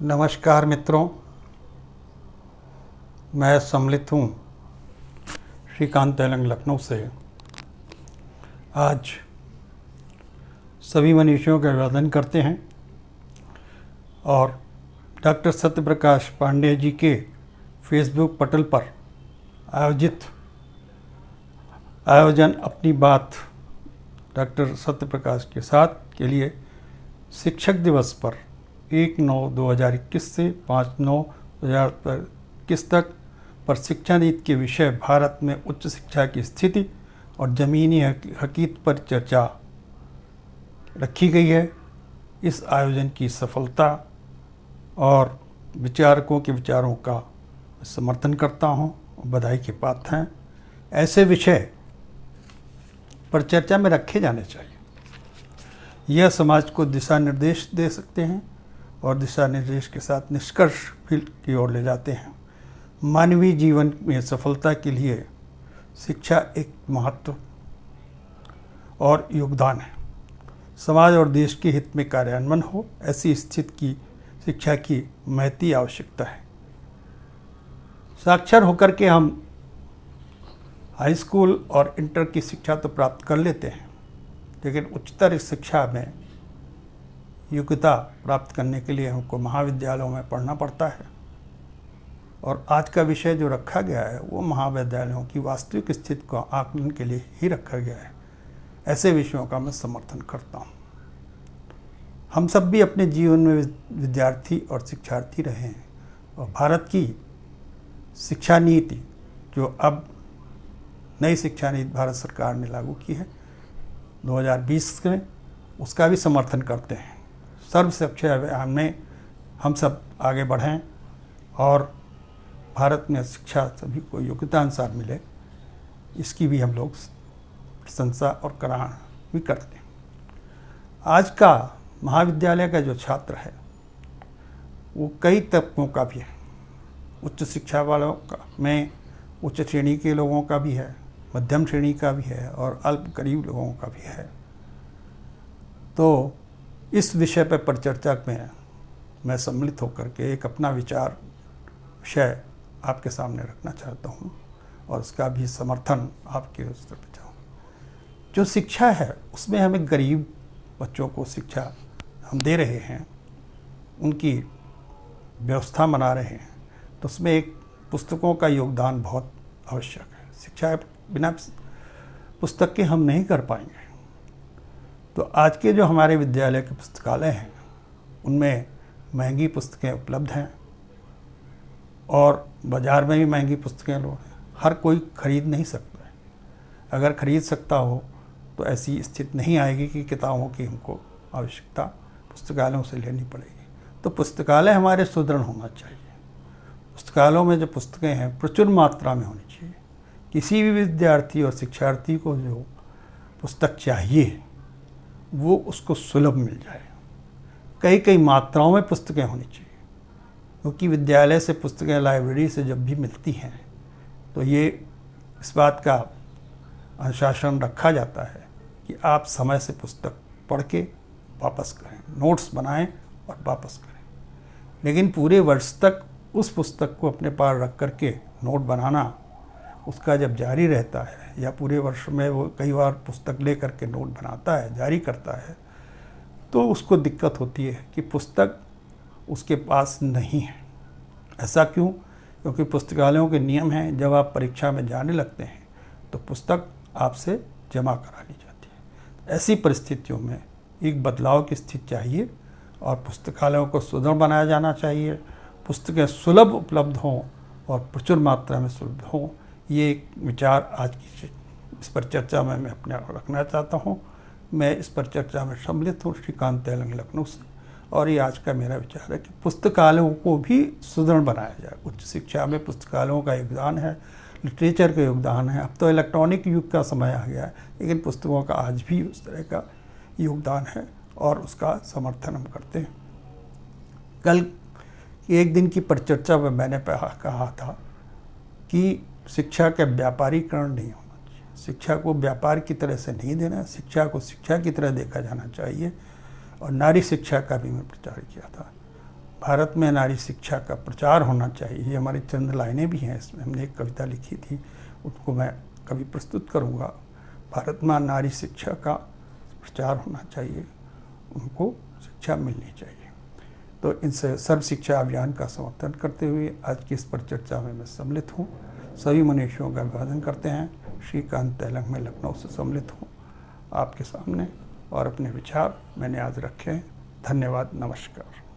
नमस्कार मित्रों, मैं सम्मिलित हूँ श्रीकांत तेलंग लखनऊ से। आज सभी मनीषियों का अभिवादन करते हैं और डॉक्टर सत्यप्रकाश पांडे जी के फेसबुक पटल पर आयोजन अपनी बात डॉक्टर सत्यप्रकाश के साथ के लिए शिक्षक दिवस पर 1/9/2021 से 5/9/2021 तक पर शिक्षा नीति के विषय भारत में उच्च शिक्षा की स्थिति और ज़मीनी हकीकत पर चर्चा रखी गई है। इस आयोजन की सफलता और विचारकों के विचारों का समर्थन करता हूं, बधाई के पात्र हैं। ऐसे विषय पर चर्चा में रखे जाने चाहिए। यह समाज को दिशा निर्देश दे सकते हैं और दिशा निर्देश के साथ निष्कर्ष की ओर ले जाते हैं। मानवीय जीवन में सफलता के लिए शिक्षा एक महत्व और योगदान है। समाज और देश के हित में कार्यान्वयन हो, ऐसी स्थिति की शिक्षा की महती आवश्यकता है। साक्षर होकर के हम हाई स्कूल और इंटर की शिक्षा तो प्राप्त कर लेते हैं, लेकिन उच्चतर शिक्षा में योग्यता प्राप्त करने के लिए हमको महाविद्यालयों में पढ़ना पड़ता है। और आज का विषय जो रखा गया है वो महाविद्यालयों की वास्तविक स्थिति को आकलन के लिए ही रखा गया है। ऐसे विषयों का मैं समर्थन करता हूँ। हम सब भी अपने जीवन में विद्यार्थी और शिक्षार्थी रहे हैं और भारत की शिक्षा नीति जो अब नई शिक्षा नीति भारत सरकार ने लागू की है 2020 में, उसका भी समर्थन करते हैं। सर्व शिक्षा अभियान में हम सब आगे बढ़ें और भारत में शिक्षा सभी को योग्यता अनुसार मिले, इसकी भी हम लोग प्रशंसा और कराहना भी करते हैं। आज का महाविद्यालय का जो छात्र है वो कई तबकों का भी है। उच्च शिक्षा वालों का में उच्च श्रेणी के लोगों का भी है, मध्यम श्रेणी का भी है और अल्प गरीब लोगों का भी है। तो इस विषय पर परिचर्चा में मैं सम्मिलित होकर के एक अपना विषय आपके सामने रखना चाहता हूँ और उसका भी समर्थन आपके उस पर चाहूँ। जो शिक्षा है उसमें हमें गरीब बच्चों को शिक्षा हम दे रहे हैं, उनकी व्यवस्था बना रहे हैं, तो उसमें एक पुस्तकों का योगदान बहुत आवश्यक है। शिक्षा बिना पुस्तक के हम नहीं कर पाएंगे। तो आज के जो हमारे विद्यालय के पुस्तकालय हैं उनमें महंगी पुस्तकें उपलब्ध हैं और बाज़ार में भी महंगी पुस्तकें हर कोई खरीद नहीं सकता है। अगर खरीद सकता हो तो ऐसी स्थिति नहीं आएगी कि किताबों की हमको आवश्यकता पुस्तकालयों से लेनी पड़ेगी। तो पुस्तकालय हमारे सुदृढ़ होना चाहिए। पुस्तकालयों में जो पुस्तकें हैं प्रचुर मात्रा में होनी चाहिए। किसी भी विद्यार्थी और शिक्षार्थी को जो पुस्तक चाहिए वो उसको सुलभ मिल जाए। कई मात्राओं में पुस्तकें होनी चाहिए, क्योंकि विद्यालय से पुस्तकें लाइब्रेरी से जब भी मिलती हैं तो ये इस बात का अनुशासन रखा जाता है कि आप समय से पुस्तक पढ़ के वापस करें, नोट्स बनाएं और वापस करें। लेकिन पूरे वर्ष तक उस पुस्तक को अपने पास रख करके नोट बनाना उसका जब जारी रहता है, या पूरे वर्ष में वो कई बार पुस्तक ले करके नोट बनाता है, जारी करता है, तो उसको दिक्कत होती है कि पुस्तक उसके पास नहीं है। ऐसा क्यों? क्योंकि पुस्तकालयों के नियम हैं, जब आप परीक्षा में जाने लगते हैं तो पुस्तक आपसे जमा करा ली जाती है। ऐसी परिस्थितियों में एक बदलाव की स्थिति चाहिए और पुस्तकालयों को सुदृढ़ बनाया जाना चाहिए। पुस्तकें सुलभ उपलब्ध हों और प्रचुर मात्रा में सुलभ हों। ये एक विचार आज की इस पर चर्चा में मैं अपने रखना चाहता हूँ। मैं इस पर चर्चा में सम्मिलित हूँ श्रीकांत तेलंग लखनऊ से, और ये आज का मेरा विचार है कि पुस्तकालयों को भी सुदृढ़ बनाया जाए। उच्च शिक्षा में पुस्तकालयों का योगदान है, लिटरेचर का योगदान है। अब तो इलेक्ट्रॉनिक युग का समय आ गया है, लेकिन पुस्तकों का आज भी उस तरह का योगदान है और उसका समर्थन हम करते हैं। कल एक दिन की परिचर्चा में मैंने कहा था कि शिक्षा का व्यापारीकरण नहीं होना चाहिए। शिक्षा को व्यापार की तरह से नहीं देना, शिक्षा को शिक्षा की तरह देखा जाना चाहिए। और नारी शिक्षा का भी मैं प्रचार किया था। भारत में नारी शिक्षा का प्रचार होना चाहिए। ये हमारी चंद लाइनें भी हैं, इसमें हमने एक कविता लिखी थी, उसको मैं कभी प्रस्तुत करूँगा। भारत में नारी शिक्षा का प्रचार होना चाहिए, उनको शिक्षा मिलनी चाहिए। तो इनसे सर्व शिक्षा अभियान का समर्थन करते हुए आज की इस परिचर्चा में मैं सम्मिलित हूँ। सभी मनीषियों का अभिवादन करते हैं। श्रीकांत तेलंग में लखनऊ से सम्मिलित हूँ आपके सामने, और अपने विचार मैंने आज रखे हैं। धन्यवाद, नमस्कार।